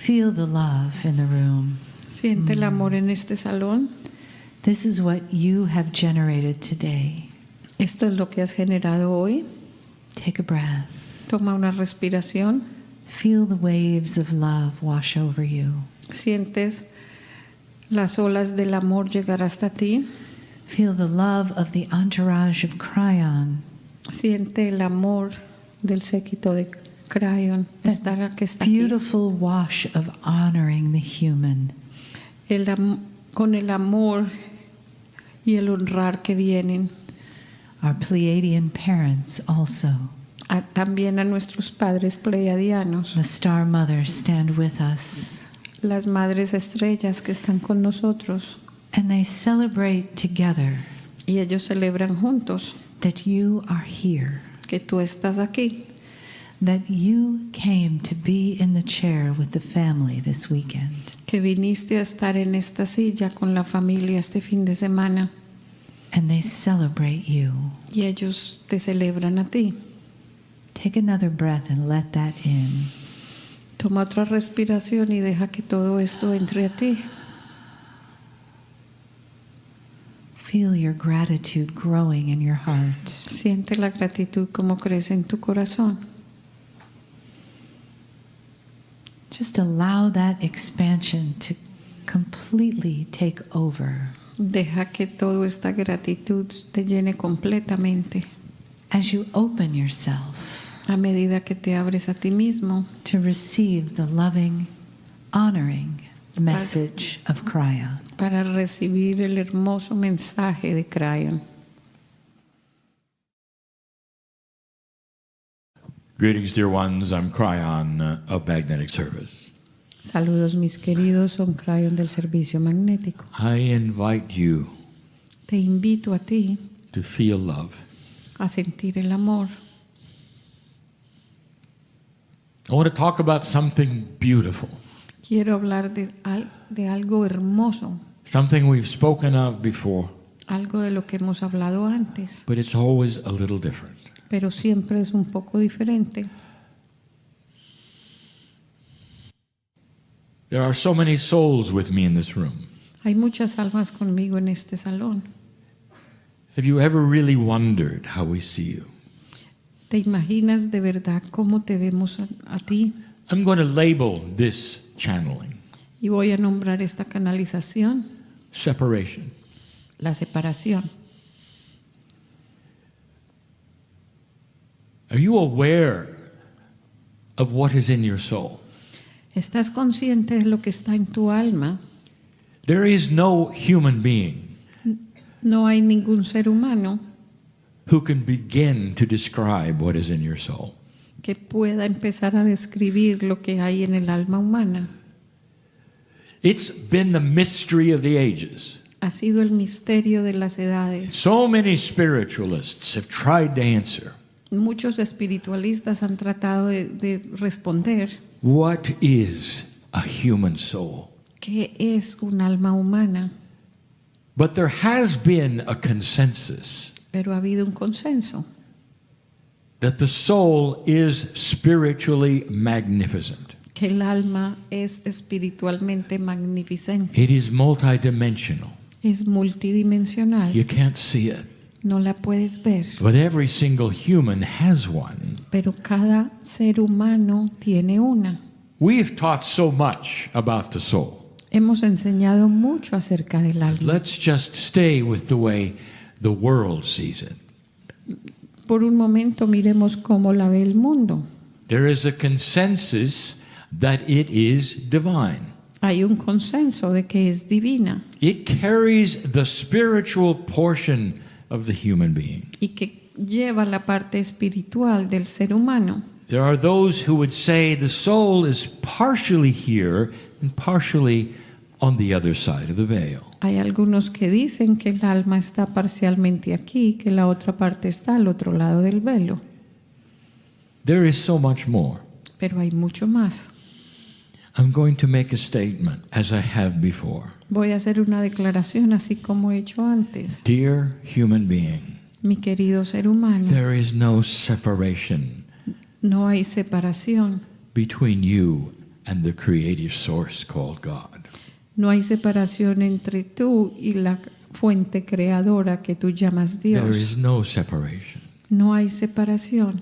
Feel the love in the room. Siente el amor en este salón. This is what you have generated today. Esto es lo que has generado hoy. Take a breath. Toma una respiración. Feel the waves of love wash over you. Sientes las olas del amor llegar hasta ti. Feel the love of the entourage of Kryon. Siente el amor del séquito de Kryon que está aquí. Beautiful wash of honoring the human. Con el amor y el honrar que vienen. Our Pleiadian parents also. También a nuestros padres pleiadianos. The star mothers stand with us. Las madres estrellas que están con nosotros. And they celebrate together. Y ellos celebran juntos. That you are here. Que tú estás aquí. That you came to be in the chair with the family this weekend. Que viniste a estar en esta silla con la familia este fin de semana. And they celebrate you. Y ellos te celebran a ti. Take another breath and let that in. Toma otra respiración y deja que todo esto entre a ti. Feel your gratitude growing in your heart. Siente la gratitud como crece en tu corazón. Just allow that expansion to completely take over. Deja que toda esta gratitud te llene completamente. As you open yourself a medida que te abres a ti mismo to receive the loving, honoring message of Kryon. Para recibir el hermoso mensaje de Kryon. Greetings, dear ones. I'm Kryon of Magnetic Service. Saludos, mis queridos. Son Kryon del servicio magnético. I invite you Te invito a ti to feel love. A sentir el amor. I want to talk about something beautiful. Quiero hablar de algo hermoso. Something we've spoken of before. Algo de lo que hemos hablado antes. But it's always a little different. Pero siempre es un poco diferente. There are so many souls with me in this room. Hay muchas almas conmigo en este salón. Have you ever really wondered how we see you? ¿Te imaginas de verdad cómo te vemos a ti? I'm going to label this channeling. Y voy a nombrar esta canalización. Separation. La separación. Are you aware of what is in your soul? ¿Estás consciente de lo que está en tu alma? There is no human being No hay ningún ser humano who can begin to describe what is in your soul. que pueda empezar a describir lo que hay en el alma humana. It's been the mystery of the ages. Ha sido el misterio de las edades. So many spiritualists have tried to answer. Muchos espiritualistas han tratado de responder. What is a human soul? ¿Qué es un alma humana? But there has been a consensus Pero ha habido un consenso that the soul is spiritually magnificent. que el alma es espiritualmente magnificente. It is multidimensional. Es multidimensional. You can't see it. No la puedes ver. But every single human has one. Pero cada ser humano tiene una. We've taught so much about the soul. Hemos enseñado mucho acerca del alma. Let's just stay with the way the world sees it. Por un momento miremos cómo la ve el mundo. There is a consensus that it is divine. Hay un consenso de que es divina It carries the spiritual portion of the human being. y que lleva la parte espiritual del ser humano. There are those who would say the soul is partially here and partially on the other side of the veil. Hay algunos que dicen que el alma está parcialmente aquí, que la otra parte está al otro lado del velo. There is so much more. Pero hay mucho más. I'm going to make a statement as I have before. Voy a hacer una declaración así como he hecho antes. Dear human being, Mi querido ser humano, there is no separation no hay separación between you and the creative source called God. No hay separación entre tú y la fuente creadora que tú llamas There Dios. is no separation. No hay separación.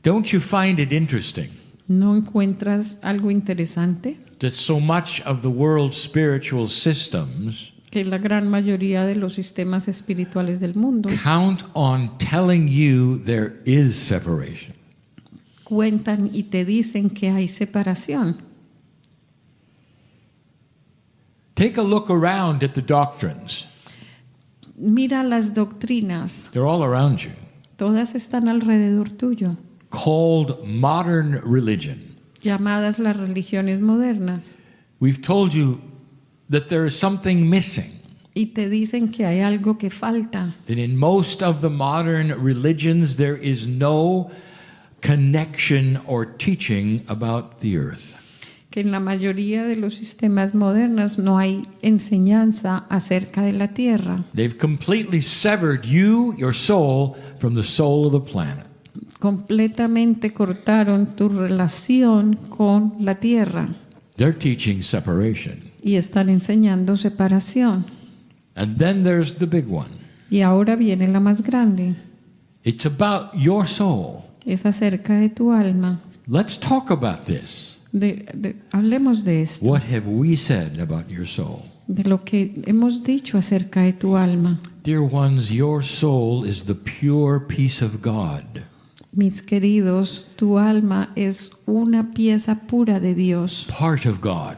Don't you find it interesting ¿No encuentras algo interesante? that so much of the world's spiritual systems Que la gran mayoría de los sistemas espirituales del mundo count on telling you there is separation? cuentan y te dicen que hay separación. Take a look around at the doctrines. Mira las doctrinas, They're all around you. todas están alrededor tuyo, Called modern religion. llamadas las religiones modernas, We've told you that there is something missing. y te dicen que hay algo que falta, That in most of the modern religions there is no connection or teaching about the earth. que en la mayoría de los sistemas modernos no hay enseñanza acerca de la tierra. They've completely severed you, your soul, from the soul of the planet. Completamente cortaron tu relación con la tierra They're teaching separation. y están enseñando separación. And then there's the big one. Y ahora viene la más grande, It's about your soul. es acerca de tu alma. Let's talk about this. Hablemos de esto, What have we said about your soul? de lo que hemos dicho acerca de tu alma. Dear ones, your soul is the pure peace of God. Mis queridos, tu alma es una pieza pura de Dios, Part of God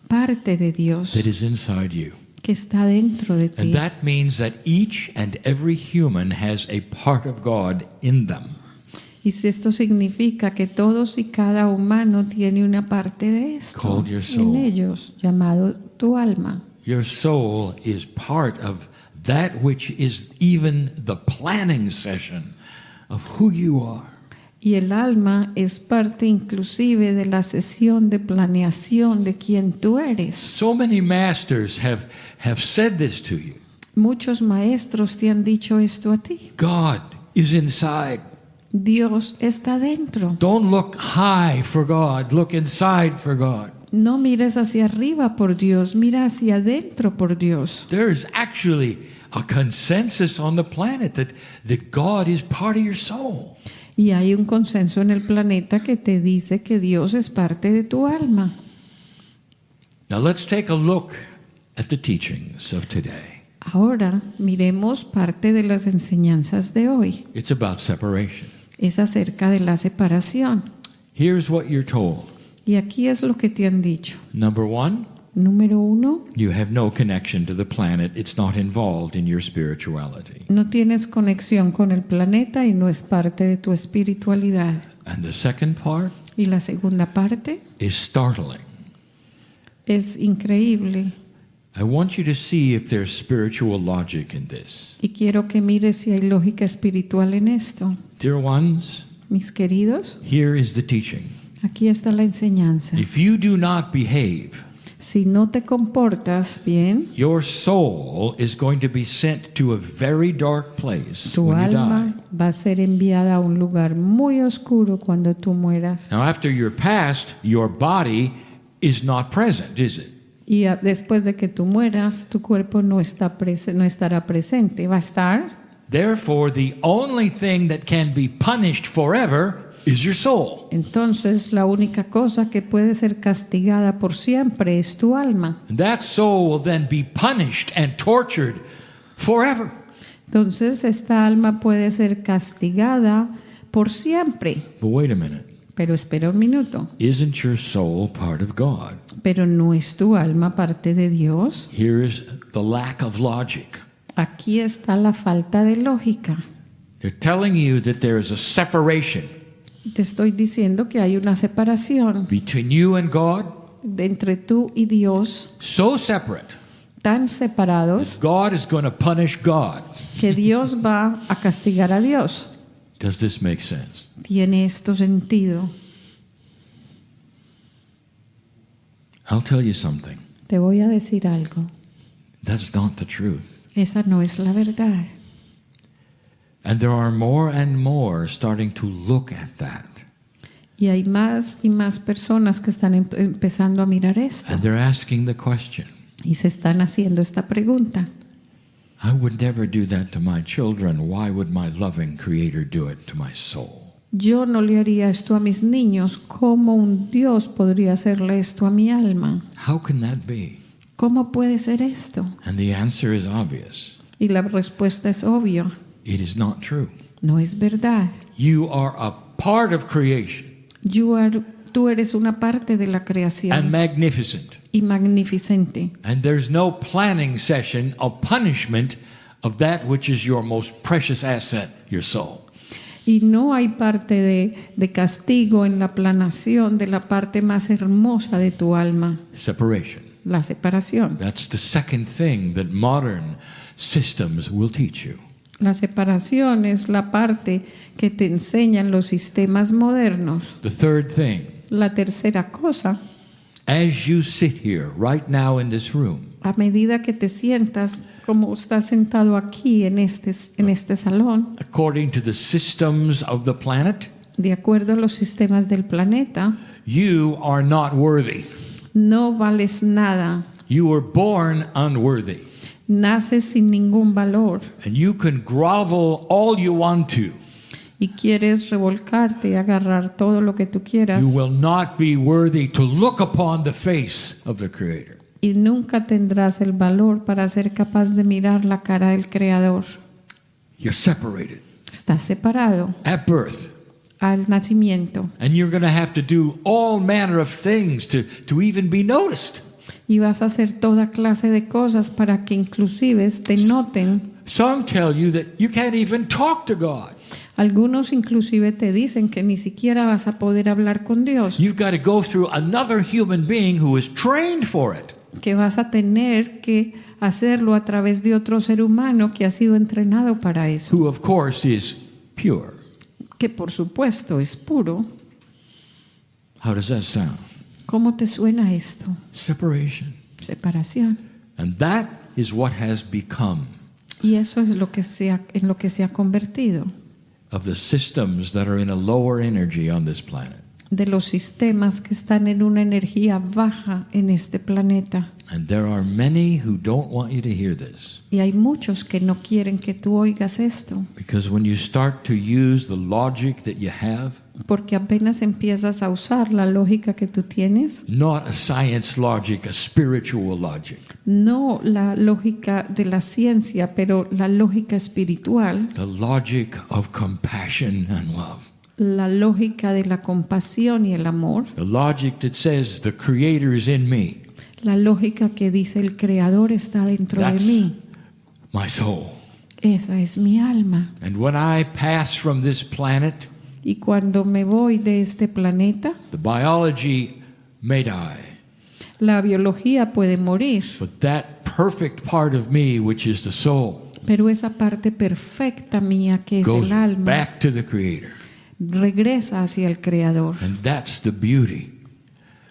parte de Dios that is inside you. que está dentro de And ti. that means that each and every human has a part of God in them. Y si esto significa que todos y cada humano tiene una parte de esto Called your en soul. ellos, llamado tu alma. Your soul is part of that which is even the planning session of who you are. Y el alma es parte inclusive de la sesión de planeación de quien tú eres. So many masters have said this to you. Muchos maestros te han dicho esto a ti. God is inside. Dios está dentro. Don't look high for God, look inside for God. No mires hacia arriba por Dios, mira hacia adentro por Dios. There is actually a consensus on the planet that God is part of your soul. Y hay un consenso en el planeta que te dice que Dios es parte de tu alma. Now let's take a look at the teachings of today. Ahora miremos parte de las enseñanzas de hoy. It's about separation. Es acerca de la separación. Here's what you're told. Y aquí es lo que te han dicho. Number one, Número 1, you have no connection to the planet. It's not involved in your spirituality. no tienes conexión con el planeta y no es parte de tu espiritualidad. And the second part Y la segunda parte is startling. es increíble. I want you to see if there's spiritual logic in this. Y quiero que mires si hay lógica espiritual en esto. Dear ones, Mis queridos, here is the teaching. aquí está la enseñanza. If you do not behave, Si no te comportas bien, your soul is going to be sent to a very dark place tu when you die. alma va a ser enviada a un lugar muy oscuro cuando tú mueras. Now, after you're passed, your body is not present, is it? Y después de que tú mueras, tu cuerpo no estará presente. Va a estar. Therefore, the only thing that can be punished forever is your soul. Entonces, la única cosa que puede ser castigada por siempre es tu alma. And that soul will then be punished and tortured forever. Entonces, esta alma puede ser castigada por siempre. But wait a minute. Pero espera un minuto. Isn't your soul part of God? Pero no es tu alma parte de Dios. Here is the lack of logic. Aquí está la falta de lógica. They're telling you that there is a separation Te estoy diciendo que hay una separación between you and God, entre tú y Dios, so separate tan separados that God is going to punish God. que Dios va a castigar a Dios. Does this make sense? ¿Tiene esto sentido? I'll tell you something. Te voy a decir algo. That's not the truth. Esa no es la verdad. And there are more and more starting to look at that. Y hay más y más personas que están empezando a mirar esto And they're asking the question, y se están haciendo esta pregunta. I would never do that to my children. Why would my loving Creator do it to my soul? Yo no le haría esto a mis niños. ¿Cómo un Dios podría hacerle esto a mi alma? How can that be? ¿Cómo puede ser esto? And the answer is obvious. Y la respuesta es obvia. It is not true. No es verdad. You are a part of creation Tú eres una parte de la and creación magnificent. y magnificente. And there's no planning session of punishment of that which is your most precious asset, your soul. Y no hay parte de castigo en la planación de la parte más hermosa de tu alma, Separation. la separación. That's the second thing that modern systems will teach you. La separación es la parte que te enseñan los sistemas modernos. The third thing, La tercera cosa, as you sit here right now in this room, a medida que te sientas como estás sentado aquí en este salón, according to the systems of the planet, de acuerdo a los sistemas del planeta, you are not worthy. no vales nada, You were born unworthy. naces sin ningún valor And you can grovel all you want to. y quieres revolcarte y agarrar todo lo que tú quieras You will not be worthy to look upon the face of the Creator. y nunca tendrás el valor para ser capaz de mirar la cara del Creador. You're separated Estás separado at birth. al nacimiento And you're going to have to do all manner of things to even be noticed. y vas a hacer toda clase de cosas para que inclusive te noten. Some tell you that you can't even talk to God. Algunos inclusive te dicen que ni siquiera vas a poder hablar con Dios, You've got to go through another human being who is trained for it. que vas a tener que hacerlo a través de otro ser humano que ha sido entrenado para eso, Who, of course, is pure. que por supuesto es puro. How does that sound? ¿Cómo te suena esto? Separation. Separación. And that is what has become Y eso es lo que en lo que se ha convertido of the systems that are in a lower energy on this planet. de los sistemas que están en una energía baja en este planeta. And there are many who don't want you to hear this. Y hay muchos que no quieren que tú oigas esto, Because when you start to use the logic that you have, porque apenas empiezas a usar la lógica que tú tienes, not a science logic, a spiritual logic, no la lógica de la ciencia, pero la lógica espiritual, the logic of compassion and love, la lógica de la compasión y el amor, the logic that says the Creator is in me, la lógica que dice el Creador está dentro de That's- mí. my soul. Esa es mi alma. And when I pass from this planet, Y cuando me voy de este planeta, the biology may die, la biología puede morir, but that perfect part of me, which is the soul, pero esa parte perfecta mía que es goes el alma back to the Creator. regresa hacia el Creador. And that's the beauty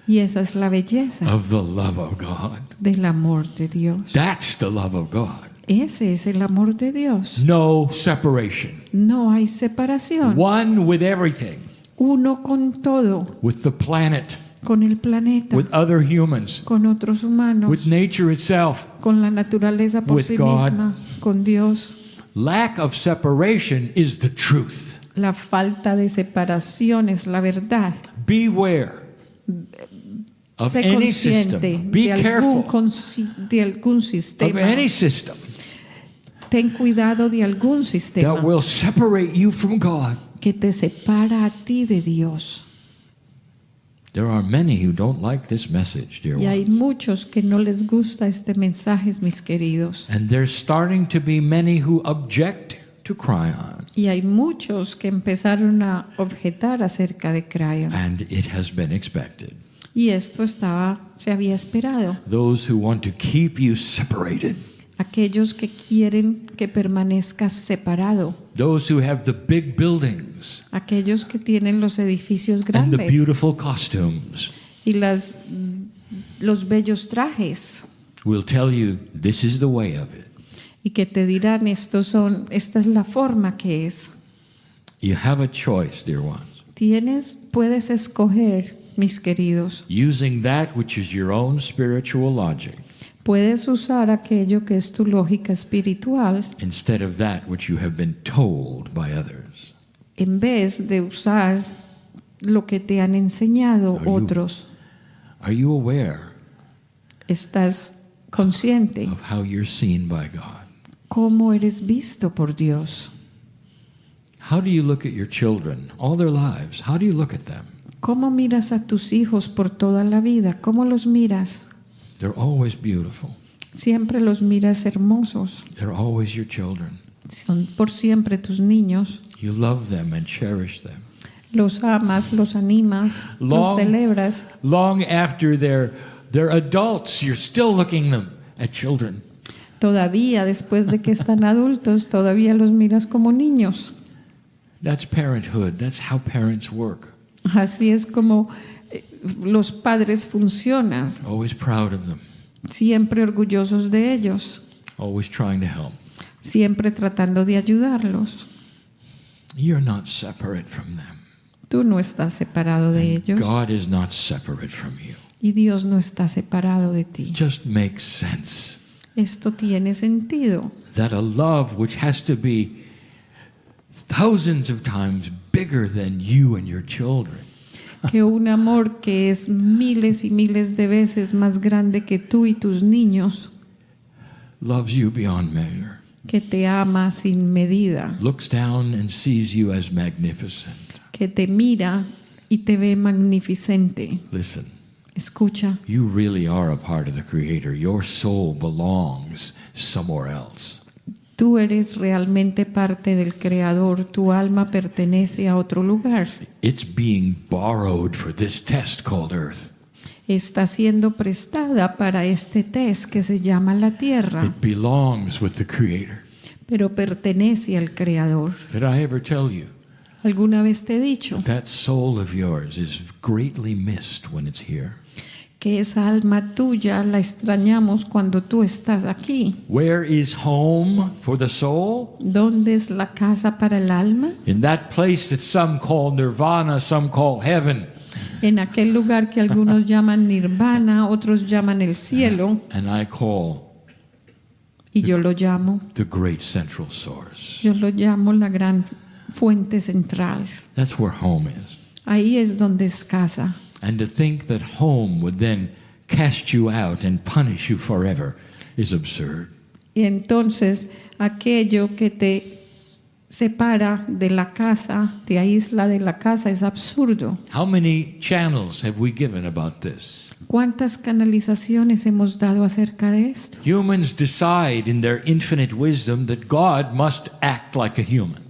Y esa es la belleza of the love of God. del amor de Dios. That's the love of God. Ese es el amor de Dios. No separation. No hay separación. One with everything, Uno con todo, with the planet, con el planeta, with other humans, con otros humanos, with nature itself. con la naturaleza por with sí God. misma, con Dios. Lack of separation is the truth. La falta de separación es la verdad. Beware of Sé any consciente system. Be de algún, careful de algún of sistema. any system Ten cuidado de algún that sistema will separate you from God. que te separa a ti de Dios. There are many who don't like this message, dear Y hay ones. muchos que no les gusta este mensaje, mis queridos. And there's starting to be many who object to Kryon. Y hay muchos que empezaron a objetar acerca de Kryon. And it has been expected. Y esto se había esperado. Those who want to keep you separated. Aquellos que quieren que permanezcas separado. Those who have the big buildings Aquellos que tienen los edificios and the grandes beautiful costumes y los bellos trajes. will tell you this is the way of it. Y que te dirán, esta es la forma que es. You have a choice, dear ones. Puedes escoger, mis queridos. using that which is your own spiritual logic Puedes usar aquello que es tu lógica espiritual instead of that which you have been told by others. en vez de usar lo que te han enseñado Are you- otros. Are you aware Estás consciente of how you're seen by God? cómo eres visto por Dios. How do you look at your children all their lives? How do you look at them? ¿Cómo miras a tus hijos por toda la vida? ¿Cómo los miras? They're always beautiful. Siempre los miras hermosos. They're always your children. Son por siempre tus niños. You love them and cherish them. Los amas, los animas, los Long- celebras. Long after they're adults, you're still looking them at children. Todavía, después de que están adultos, todavía los miras como niños. That's parenthood. That's how parents work. Así es como los padres funcionan, Always proud of them. siempre orgullosos de ellos, Always trying to help. siempre tratando de ayudarlos. You're not separate from them. Tú no estás separado de ellos God is not separate from you. y Dios no está separado de ti. It just makes sense Esto tiene sentido, that a love which has to be thousands of times bigger than you and your children que un amor que es miles y miles de veces más grande que tú y tus niños, loves you beyond measure, que te ama sin medida, looks down and sees you as magnificent. que te mira y te ve magnificente. Listen, Escucha, you really are a part of the Creator. Your soul belongs somewhere else. tú eres realmente parte del Creador, tu alma pertenece a otro lugar. It's being borrowed for this test called Earth. Está siendo prestada para este test que se llama la tierra, It belongs with the Creator. pero pertenece al Creador. Did I ever tell you ¿Alguna vez te he dicho that soul of yours is greatly missed when it's here? que esa alma tuya la extrañamos cuando tú estás aquí? Where is home for the soul? ¿Dónde es la casa para el alma? In that place that some call nirvana, some call heaven. En aquel lugar que algunos llaman nirvana, otros llaman el cielo, And I call y yo lo llamo, the great central source. yo lo llamo la gran fuente central. That's where home is. Ahí es donde es casa. And to think that home would then cast you out and punish you forever is absurd. Y entonces aquello que te separa de la casa, te aísla de la casa, es absurdo. How many channels have we given about this? ¿Cuántas canalizaciones hemos dado acerca de esto? Humans decide in their infinite wisdom that God must act like a human.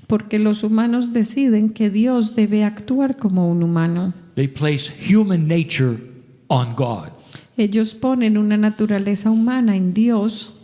Porque los humanos deciden que Dios debe actuar como un humano. They place human nature on God. Ellos ponen una naturaleza humana en Dios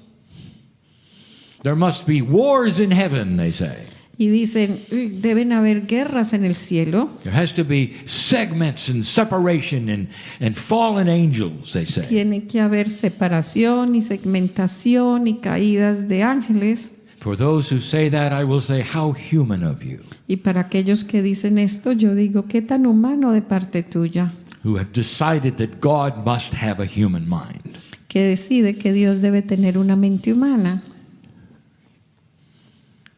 There must be wars in heaven, they say. y dicen, "Uy, deben haber guerras en el cielo, There has to be segments and separation and fallen angels, they say. tiene que haber separación y segmentación y caídas de ángeles". For those who say that, I will say, how human of you, Y para aquellos que dicen esto, yo digo, qué tan humano de parte tuya, who have decided that God must have a human mind. que decide que Dios debe tener una mente humana.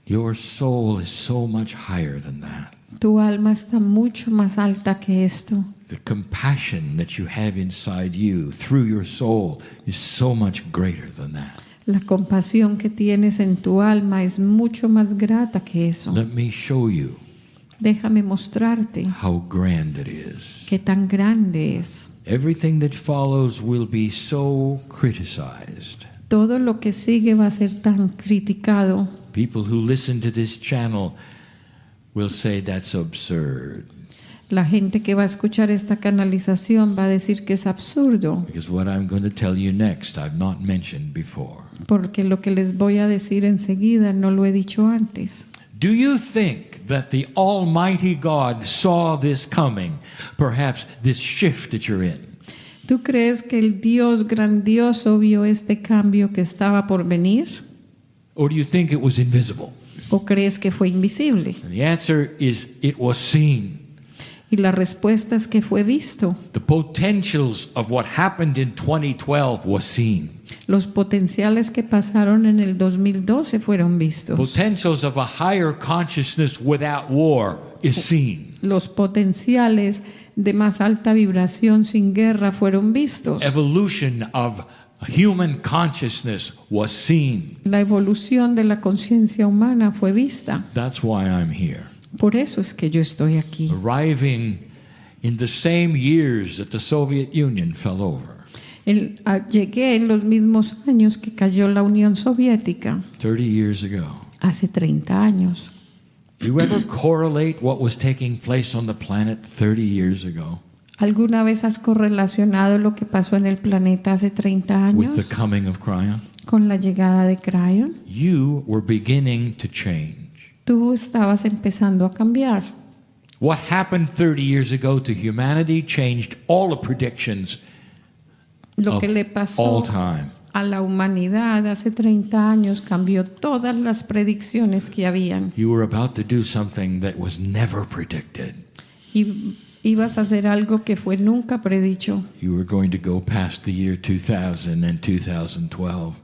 Your soul is so much higher than that. Tu alma está mucho más alta que esto. The compassion that you have inside you through your soul is so much greater than that. La compasión que tienes en tu alma es mucho más grata que eso. Let me show you Déjame mostrarte how grand it is. qué tan grande es. Everything that follows will be so criticized. Todo lo que sigue va a ser tan criticado. People who listen to this channel will say that's absurd, La gente que va a escuchar esta canalización va a decir que es absurdo, because what I'm going to tell you next I've not mentioned before. porque lo que les voy a decir enseguida no lo he dicho antes. Do you think that the Almighty God saw this coming, perhaps this shift that you're in? ¿Tú crees que el Dios grandioso vio este cambio que estaba por venir? Or do you think it was invisible? ¿O crees que fue invisible? And the answer is it was seen. Y la respuesta es que fue visto. The potentials of what happened in 2012 was seen. Los potenciales que pasaron en el 2012 fueron vistos. Potentials of a higher consciousness without war is seen. Los potenciales de más alta vibración sin guerra fueron vistos. Evolution of human consciousness was seen. La evolución de la conciencia humana fue vista. That's why I'm here. Por eso es que yo estoy aquí. Arriving in the same years that the Soviet Union fell over. Llegué en los mismos años que cayó la Unión Soviética, 30 years ago. hace 30 años. Do you ever correlate what was taking place on the planet 30 years ago ¿Alguna vez has correlacionado lo que pasó en el planeta hace 30 with the años coming of Kryon? con la llegada de Kryon? You were beginning to change. Tú estabas empezando a cambiar. What happened 30 years ago to humanity changed all the predictions Lo of que le all pasó time. a la humanidad hace 30 años cambió todas las predicciones que habían. You were about to do something that was never predicted. Y ibas a hacer algo que fue nunca predicho. You were going to go past the year 2000 and 2012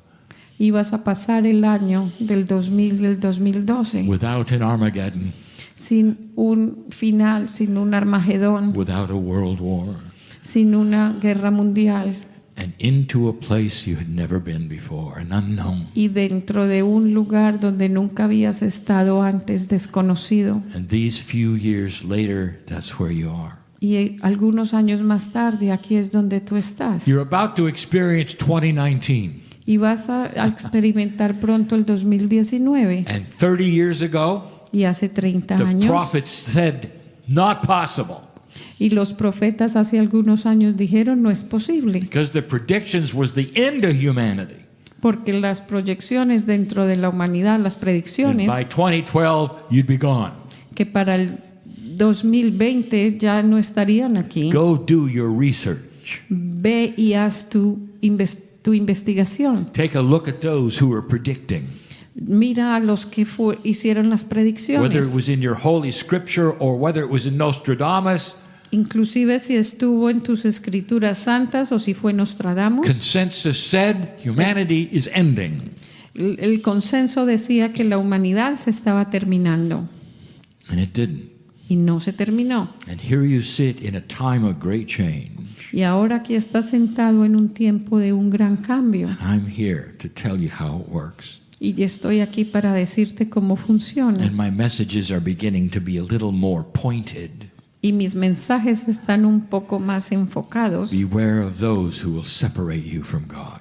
Ibas a pasar el año del 2000 y el 2012 without an Armageddon, sin un final, sin un Armagedón, without a world war, sin una guerra mundial and into a place you had never been before, an unknown. y dentro de un lugar donde nunca habías estado antes, desconocido. And these few years later, that's where you are. Y algunos años más tarde, aquí es donde tú estás. You're about to experience 2019. Y vas a experimentar pronto el 2019. And 30 years ago, Y hace 30 the años, prophets said, not possible. y los profetas hace algunos años dijeron no es posible, Because the predictions was the end of humanity. porque las proyecciones dentro de la humanidad, las And predicciones, by 2012, you'd be gone. que para el 2020 ya no estarían aquí. Go do your research. Ve y haz tu investigación. Take a look at those who are predicting. Mira a los que hicieron las Whether it predicciones. was in your holy scripture or whether it was in Nostradamus, Inclusive si estuvo en tus escrituras santas o si fue Nostradamus. consensus said humanity is ending. El consenso decía que la humanidad se estaba terminando And it didn't. y no se terminó. And here you sit in a time of great change. Y ahora aquí estás sentado en un tiempo de un gran cambio. And I'm here to tell you how it works. Y estoy aquí para decirte cómo funciona. And my messages are beginning to be a little more pointed. Y mis mensajes están un poco más enfocados. Beware of those who will separate you from God.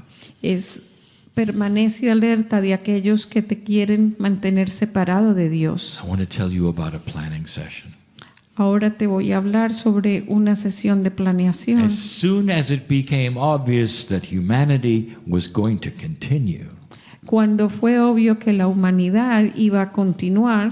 Permanece alerta de aquellos que te quieren mantener separado de Dios. I want to tell you about a planning session. Ahora te voy a hablar sobre una sesión de planeación. As soon as it became obvious that humanity was going to continue, Cuando fue obvio que la humanidad iba a continuar,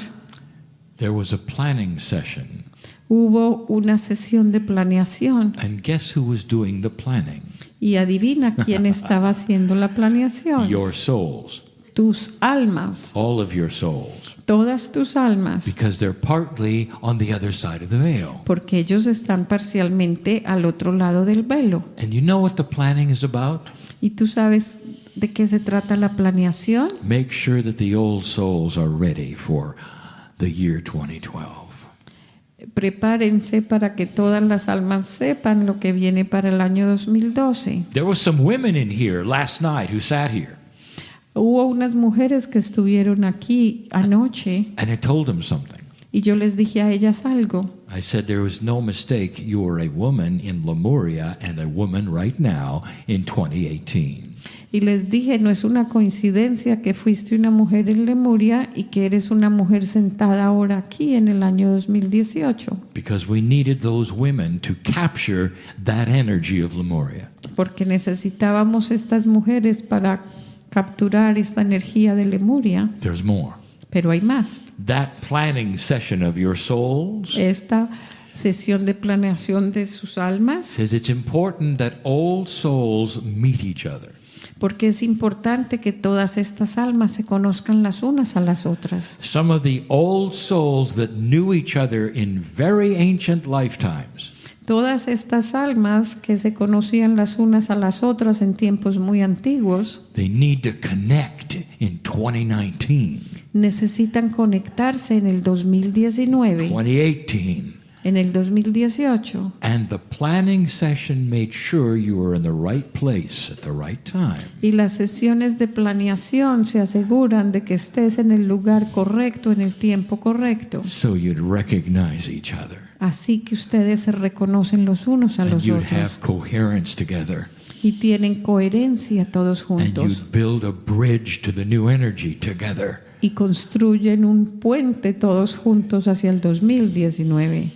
there was a planning session. hubo una sesión de planeación. And guess who was doing the planning? Y adivina quién estaba haciendo la planeación. Your souls. Tus almas, All of your souls. todas tus almas, Because they're partly on the other side of the veil. porque ellos están parcialmente al otro lado del velo. And you know what the planning is about? ¿Y tú sabes de qué se trata la planeación? Make sure that the old souls are ready for the year 2012. Prepárense para que todas las almas sepan lo que viene para el año 2012. There were some women in here last night who sat here. Hubo unas mujeres que estuvieron aquí anoche And I told them something. y yo les dije a ellas algo. I said there was no mistake. You are a woman in Lemuria and a woman right now in 2018. Y les dije, no es una coincidencia que fuiste una mujer en Lemuria y que eres una mujer sentada ahora aquí en el año 2018. Because we needed those women to capture that energy of Lemuria. Porque necesitábamos estas mujeres para capturar esta energía de Lemuria. There's more. Pero hay más. That planning session of your souls Esta sesión de planeación de sus almas, says it's important that old souls meet each other. porque es importante que todas estas almas se conozcan las unas a las otras. Some of the old souls that knew each other in very ancient lifetimes Todas estas almas que se conocían las unas a las otras en tiempos muy antiguos they need to connect in 2019, necesitan conectarse en el 2019, 2018. en el 2018. And the planning session made sure you were in the right place at the right time. Y las sesiones de planeación se aseguran de que estés en el lugar correcto, en el tiempo correcto. So you'd recognize each other. Así que ustedes se reconocen los unos a And los you'd otros have coherence together. y tienen coherencia todos And juntos you'd build a bridge to the new energy together. y construyen un puente todos juntos hacia el 2019.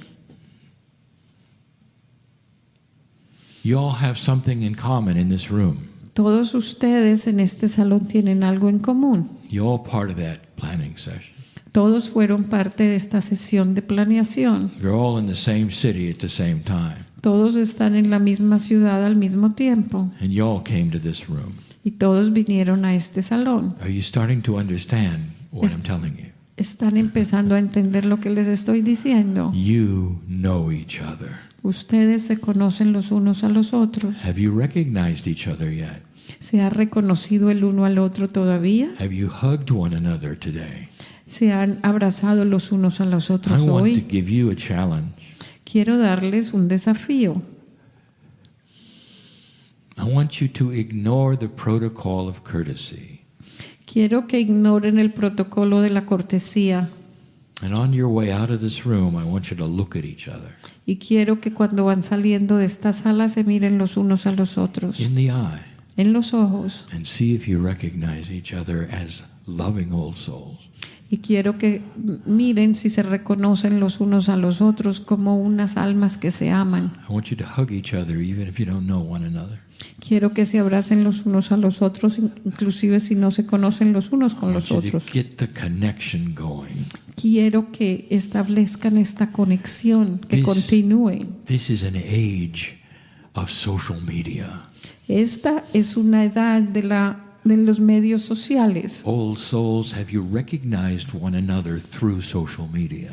You all have something in common in this room. Todos ustedes en este salón tienen algo en común. You're all part of that planning session. Todos fueron parte de esta sesión de planeación. You're all in the same city at the same time. Todos están en la misma ciudad al mismo tiempo And you all came to this room. y todos vinieron a este salón. Are you starting to understand what I'm telling you? Están empezando a entender lo que les estoy diciendo. You know each other. Ustedes se conocen los unos a los otros. Have you recognized each other yet? ¿Se ha reconocido el uno al otro todavía? Have you hugged one another today? ¿Se han abrazado los unos a los otros I want to hoy? give you a challenge. Quiero darles un desafío. I want you to ignore the protocol of courtesy. Quiero que ignoren el protocolo de la cortesía And on your way out of this room, I want you to look at each other y quiero que cuando van saliendo de esta sala se miren los unos a los otros in the eye en los ojos and see if you recognize each other as loving old souls. y quiero que miren si se reconocen los unos a los otros como unas almas que se aman. I want you to hug each other even if you don't know one another. Quiero que se abracen los unos a los otros, inclusive si no se conocen los unos I con want los you to otros. get the connection going. Quiero que establezcan esta conexión, que This- continúe. This is an age of social media. Esta es una edad de los medios sociales. Old souls, have you recognized one another through social media?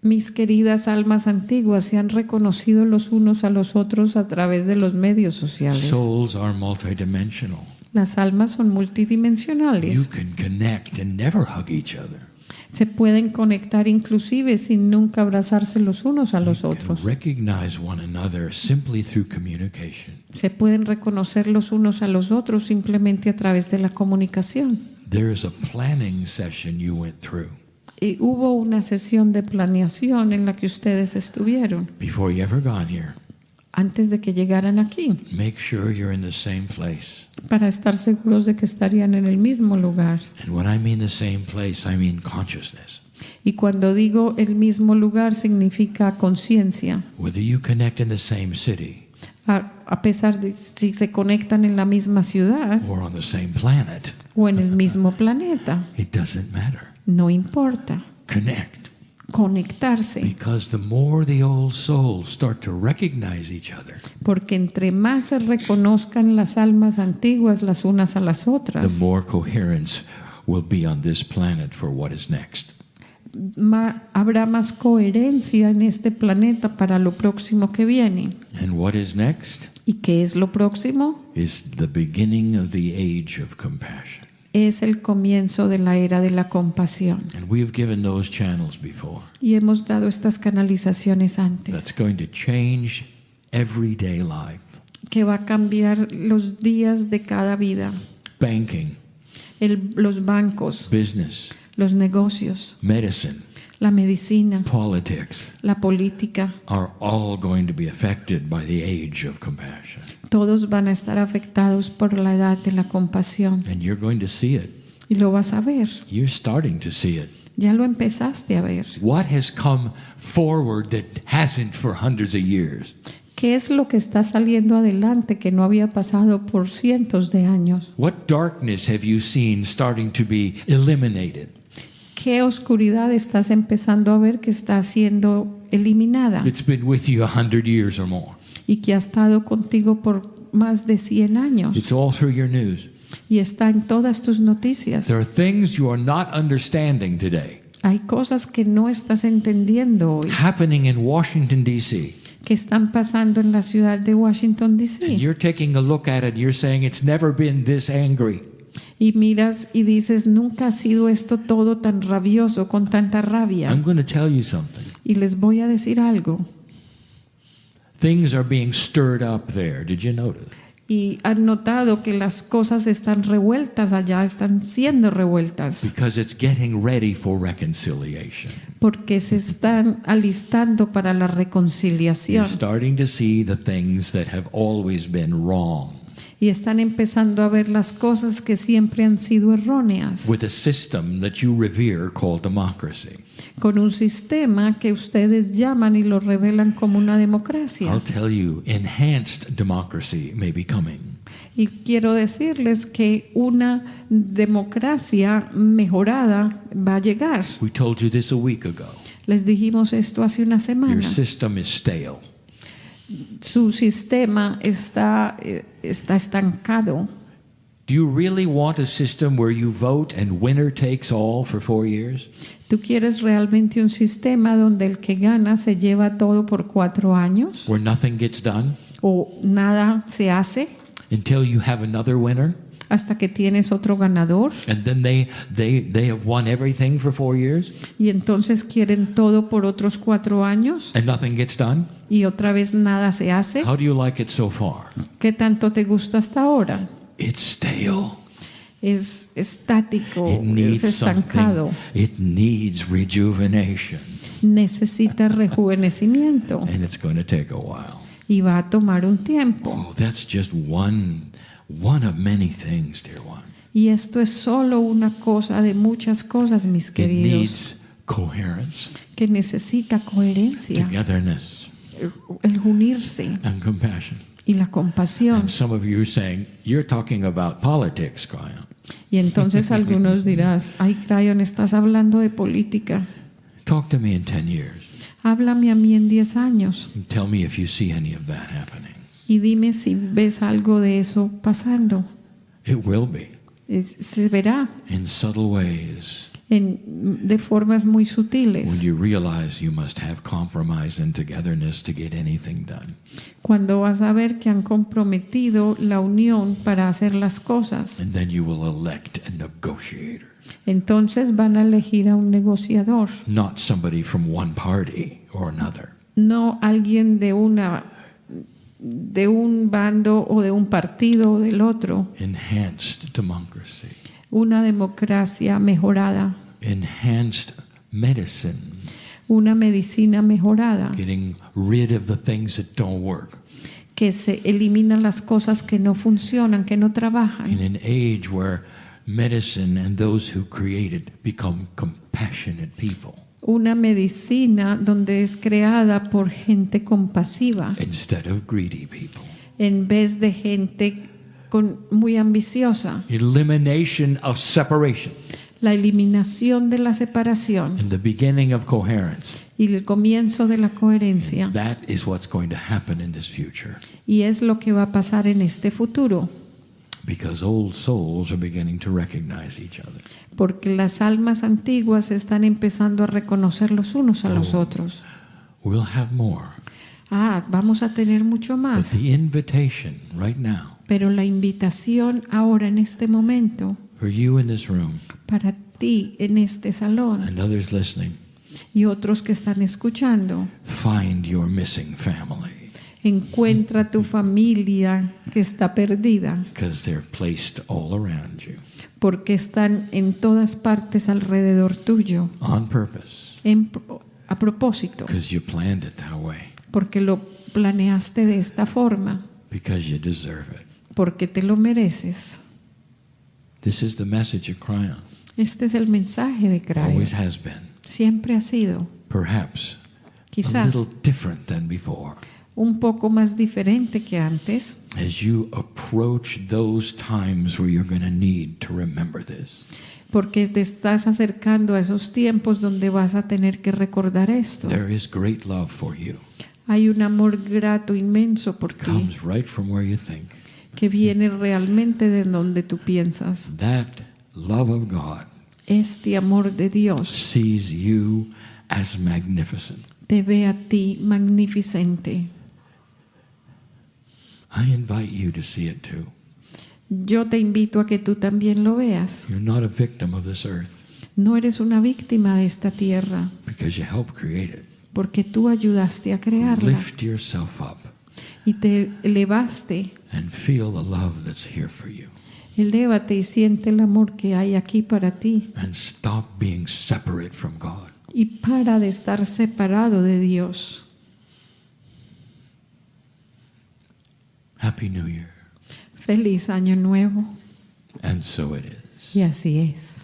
Mis queridas almas antiguas se han reconocido los unos a los otros a través de los medios sociales. Souls are multidimensional. Las almas son You multidimensionales. can connect and never hug each other. Se pueden conectar inclusive sin nunca abrazarse los unos a los You otros. can recognize one another simply through communication. Se pueden reconocer los unos a los otros simplemente a través de la comunicación. There is a planning session you went through Y hubo una sesión de planeación en la que ustedes estuvieron before you ever got here. antes de que llegaran aquí, Make sure you're in the same place. para estar seguros de que estarían en el mismo lugar. And when I mean the same place, I mean consciousness. Y cuando digo el mismo lugar significa conciencia. Whether you connect in the same city A pesar de si se conectan en la misma ciudad or on the same planet, o en el mismo planeta, it doesn't matter. no importa. Connect. Conectarse, Because the more the old souls start to recognize each other, porque entre más se reconozcan las almas antiguas las unas a las otras, the more coherence will be on this planet for what is next. habrá más coherencia en este planeta para lo próximo que viene. And what is next ¿Y qué es lo próximo? is the beginning of the age of compassion. Es el comienzo de la era de la compasión. And we have given those channels before. Y hemos dado estas canalizaciones antes, That's going to change everyday life. que va a cambiar los días de cada vida. Banking, Los bancos, business, los negocios, medicine, la medicina, politics la política, are all going to be affected by the age of compassion. todos van a estar afectados por la edad de la compasión. And you're going to see it. Y lo vas a ver, You're starting to see it. ya lo empezaste a ver. What has come forward that hasn't for hundreds of years? ¿Qué es lo que está saliendo adelante que no había pasado por cientos de años? What darkness have you seen starting to be eliminated? ¿Qué oscuridad estás empezando a ver que está siendo eliminada That's been with you 100 years or more. y que ha estado contigo por más de 100 años It's all through your news. y está en todas tus noticias. There are things you are not understanding today Hay cosas que no estás entendiendo hoy, happening in Washington, D.C. que están pasando en la ciudad de Washington, And D.C. you're taking a look at it, you're saying it's never been this angry. Y miras y dices, nunca ha sido esto todo tan rabioso, con tanta rabia. I'm going to tell you something. Y les voy a decir algo. Things are being stirred up there. Did you notice? Y han notado que las cosas están revueltas allá, están siendo revueltas, Because it's getting ready for reconciliation. porque se están alistando para la You're reconciliación. starting to see the things that have always been wrong Y están empezando a ver las cosas que siempre han sido erróneas, with a system that you revere called democracy. con un sistema que ustedes llaman y lo revelan como una I'll democracia. tell you, enhanced democracy may be coming. Y quiero decirles que una democracia mejorada va a llegar. We told you this a week ago. Les dijimos esto hace una Your semana. system is stale. Su sistema está estancado. Do you really want a system where you vote and winner takes all for 4 years? ¿Tú quieres realmente un sistema donde el que gana se lleva todo por 4 años? Where nothing gets done ¿O nada se hace until you have another winner? hasta que tienes otro ganador? And then they have won everything for 4 years Y entonces quieren todo por otros 4 años and nothing gets done? y otra vez nada se hace. How do you like it so far? ¿Qué tanto te gusta hasta ahora? It's stale. Es estático, It es needs estancado. something. It needs rejuvenation. Necesita rejuvenecimiento And it's going to take a while. y va a tomar un tiempo. Oh, that's just one of many things, dear one. Y esto es solo una cosa de muchas cosas, mis It queridos, needs coherence, que necesita coherencia, togetherness, el unirse and compassion. y la compasión. And some of you are saying, you're talking about politics, Kryon. Y entonces algunos dirás, ay, Kryon, estás hablando de política. Talk to me in 10 years. Háblame a mí en 10 años And tell me if you see any of that happening. y dime si ves algo de eso pasando. It will be Se verá in subtle ways de formas muy sutiles. when you realize you must have compromise and togetherness to get anything done. Cuando vas a ver que han comprometido la unión para hacer las cosas, And then you will elect a negotiator, entonces van a elegir a un negociador, not somebody from one party or another. no alguien de un bando o de un partido o del otro, Enhanced democracy, una democracia mejorada, enhanced medicine, una medicina mejorada, getting rid of the things that don't work. que se eliminan las cosas que no funcionan, que no In trabajan. an age where medicine and those who create it become compassionate people Una medicina donde es creada por gente compasiva instead of greedy people. en vez de gente muy ambiciosa. Elimination of separation La eliminación de la separación and the beginning of coherence. y el comienzo de la coherencia. That is what's going to happen in this future, Y es lo que va a pasar en este futuro, because old souls are beginning to recognize each other. porque las almas antiguas están empezando a reconocer los unos a los otros. We'll have more, Vamos a tener mucho but más. the invitation right now Pero la invitación ahora en este momento for you in this room para ti en este salón and others listening, y otros que están escuchando, find your missing family, encuentra tu familia que está perdida, because they're placed all around you porque están en todas partes alrededor tuyo, on purpose, a propósito, because you planned it that way, porque lo planeaste de esta forma, because you deserve it. porque te lo mereces. This is the message of Kryon. Este es el mensaje de Kryon. Always has been. Siempre ha sido, Perhaps a quizás little different than before. un poco más diferente que antes, As you approach those times where you're going to need to remember this, porque te estás acercando a esos tiempos donde vas a tener que recordar esto. there is great love for you. Hay un amor grato inmenso por ti Comes right from where you think. que viene realmente de donde tú piensas. That love of God Este amor de Dios sees you as magnificent. te ve a ti magnificente. I invite you to see it too. Yo te invito a que tú también lo veas. You're not a victim of this earth No eres una víctima de esta tierra, because you helped create it. porque tú ayudaste a crearla Lift yourself up y te elevaste. and feel the love that's here for you. Elévate y siente el amor que hay aquí para ti. And stop being separate from God. Y para de estar separado de Dios. Happy New Year. Feliz año nuevo. And so it is. Y así es.